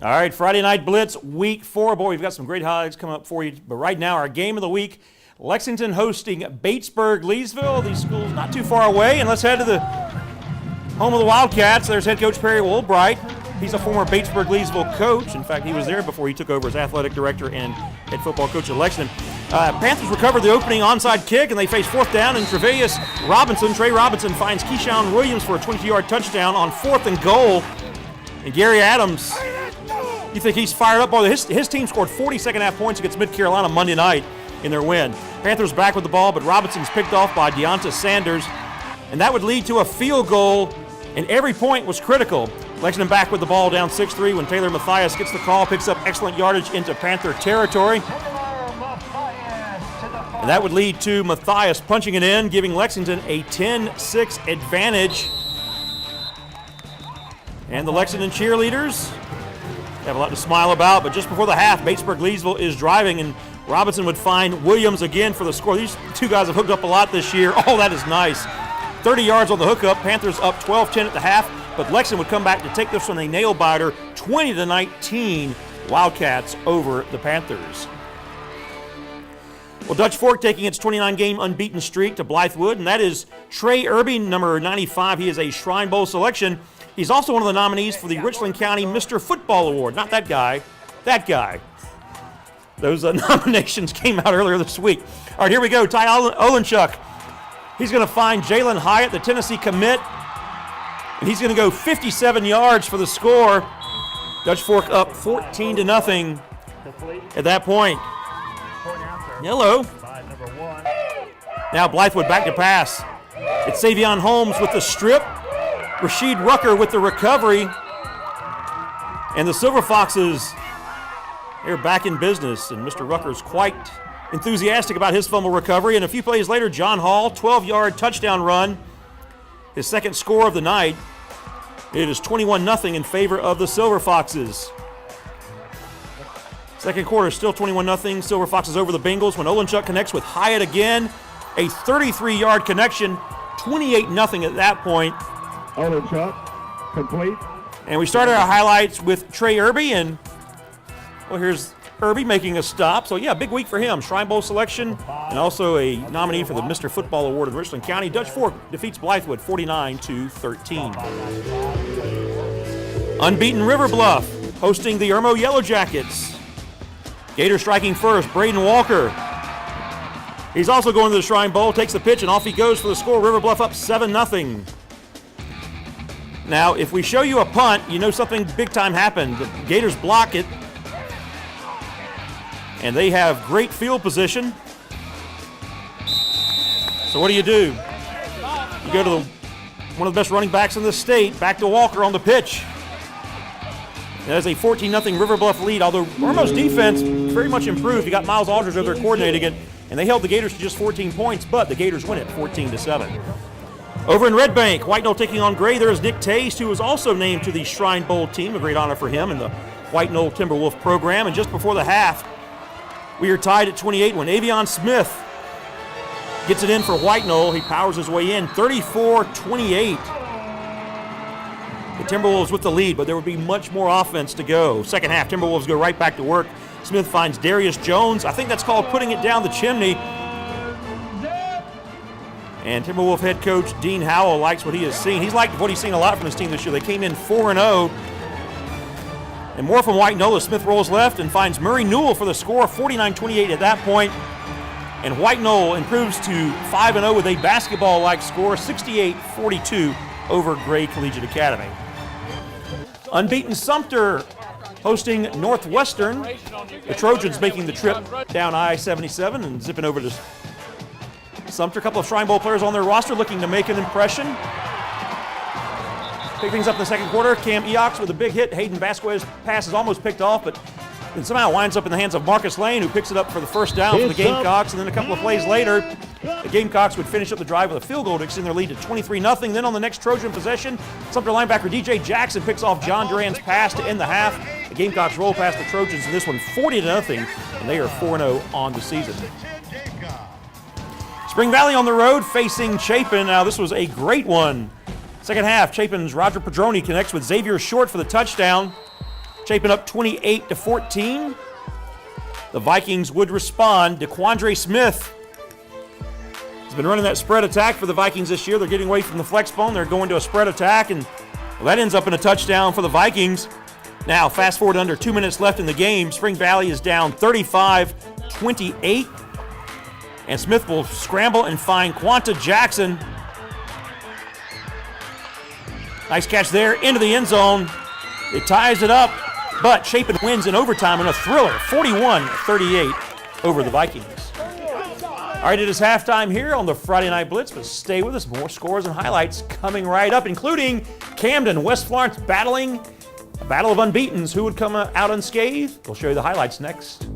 All right, Friday Night Blitz, week 4. Boy, we've got some great highlights coming up for you. But right now, our game of the week, Lexington hosting BatesburgLeesville. These schools not too far away. And let's head to the home of the Wildcats. There's head coach Perry Woolbright. He's a former Batesburg-Leesville coach. In fact, he was there before he took over as athletic director and head football coach at Lexington. Panthers recovered the opening onside kick, and they face 4th down, and Trey Robinson finds Keyshawn Williams for a 22-yard touchdown on 4th and goal. And Gary Adams, you think he's fired up? Boy, his team scored 40 second-half points against Mid-Carolina Monday night in their win. Panthers back with the ball, but Robinson's picked off by Deonta Sanders, and that would lead to a field goal, and every point was critical. Lexington back with the ball down 6-3 when Taylor Mathias gets the call, picks up excellent yardage into Panther territory. And that would lead to Mathias punching it in, giving Lexington a 10-6 advantage. And the Lexington cheerleaders have a lot to smile about, but just before the half, Batesburg-Leesville is driving, and Robinson would find Williams again for the score. These two guys have hooked up a lot this year. Oh, that is nice. 30 yards on the hookup. Panthers up 12-10 at the half, but Lexington would come back to take this one a nail-biter, 20-19, Wildcats over the Panthers. Well, Dutch Fork taking its 29-game unbeaten streak to Blythewood, and that is Trey Irby, number 95. He is a Shrine Bowl selection. He's also one of the nominees for the Richland County Mr. Football Award. Not that guy, that guy. Those nominations came out earlier this week. All right, here we go. Ty Olenchuk. He's going to find Jalen Hyatt, the Tennessee commit, and he's going to go 57 yards for the score. Dutch Fork up 14-0 at that point. Hello. Now Blythewood back to pass. It's Savion Holmes with the strip. Rasheed Rucker with the recovery. And the Silver Foxes, they're back in business, and Mr. Rucker's quite enthusiastic about his fumble recovery. And a few plays later, John Hall, 12-yard touchdown run, his second score of the night. It is 21-0 in favor of the Silver Foxes. Second quarter, still 21-0. Silver Foxes over the Bengals when Olenchuk connects with Hyatt again. A 33-yard connection, 28-0 at that point. Olenchuk, complete. And we started our highlights with Trey Irby, and well, here's Irby making a stop. So yeah, big week for him. Shrine Bowl selection, and also a nominee for the Mr. Football Award in Richland County. Dutch Fork defeats Blythewood 49-13. Unbeaten River Bluff hosting the Irmo Yellow Jackets. Gator striking first, Braden Walker. He's also going to the Shrine Bowl, takes the pitch, and off he goes for the score. River Bluff up 7-0. Now, if we show you a punt, you know something big time happened. The Gators block it, and they have great field position. So what do? You go to one of the best running backs in the state, back to Walker on the pitch. That is a 14-0 River Bluff lead, although Irmo's defense very much improved. You got Miles Aldridge over there coordinating it, and they held the Gators to just 14 points, but the Gators win it 14-7. Over in Red Bank, White Knoll taking on Gray. There is Nick Taste, who was also named to the Shrine Bowl team, a great honor for him in the White Knoll Timberwolf program. And just before the half, we are tied at 28 when Avion Smith gets it in for White Knoll. He powers his way in, 34-28. The Timberwolves with the lead, but there would be much more offense to go. Second half, Timberwolves go right back to work. Smith finds Darius Jones. I think that's called putting it down the chimney. And Timberwolf head coach Dean Howell likes what he has seen. He's liked what he's seen a lot from his team this year. They came in 4-0. And more from White Knoll as Smith rolls left and finds Murray Newell for the score, 49-28 at that point. And White Knoll improves to 5-0 with a basketball-like score, 68-42 over Gray Collegiate Academy. Unbeaten Sumter hosting Northwestern. The Trojans making the trip down I-77 and zipping over to Sumter. A couple of Shrine Bowl players on their roster looking to make an impression. Pick things up in the second quarter. Cam Eox with a big hit. Hayden Vasquez pass is almost picked off, but it somehow winds up in the hands of Marcus Lane, who picks it up for the first down for the Gamecocks. And then a couple of plays later, the Gamecocks would finish up the drive with a field goal to extend their lead to 23-0. Then on the next Trojan possession, Sumter linebacker DJ Jackson picks off John Duran's pass to end the half. The Gamecocks roll past the Trojans in this one 40-0, and they are 4-0 on the season. Spring Valley on the road facing Chapin. Now this was a great one. Second half, Chapin's Roger Padroni connects with Xavier Short for the touchdown. Chapin up 28-14. The Vikings would respond. DeQuandre Smith has been running that spread attack for the Vikings this year. They're getting away from the flex bone. They're going to a spread attack, and that ends up in a touchdown for the Vikings. Now, fast forward under 2 minutes left in the game. Spring Valley is down 35-28. And Smith will scramble and find Quanta Jackson. Nice catch there into the end zone. It ties it up, but Chapin wins in overtime in a thriller, 41-38 over the Vikings. All right, it is halftime here on the Friday Night Blitz, but stay with us. More scores and highlights coming right up, including Camden, West Florence battling a battle of unbeatens. Who would come out unscathed? We'll show you the highlights next.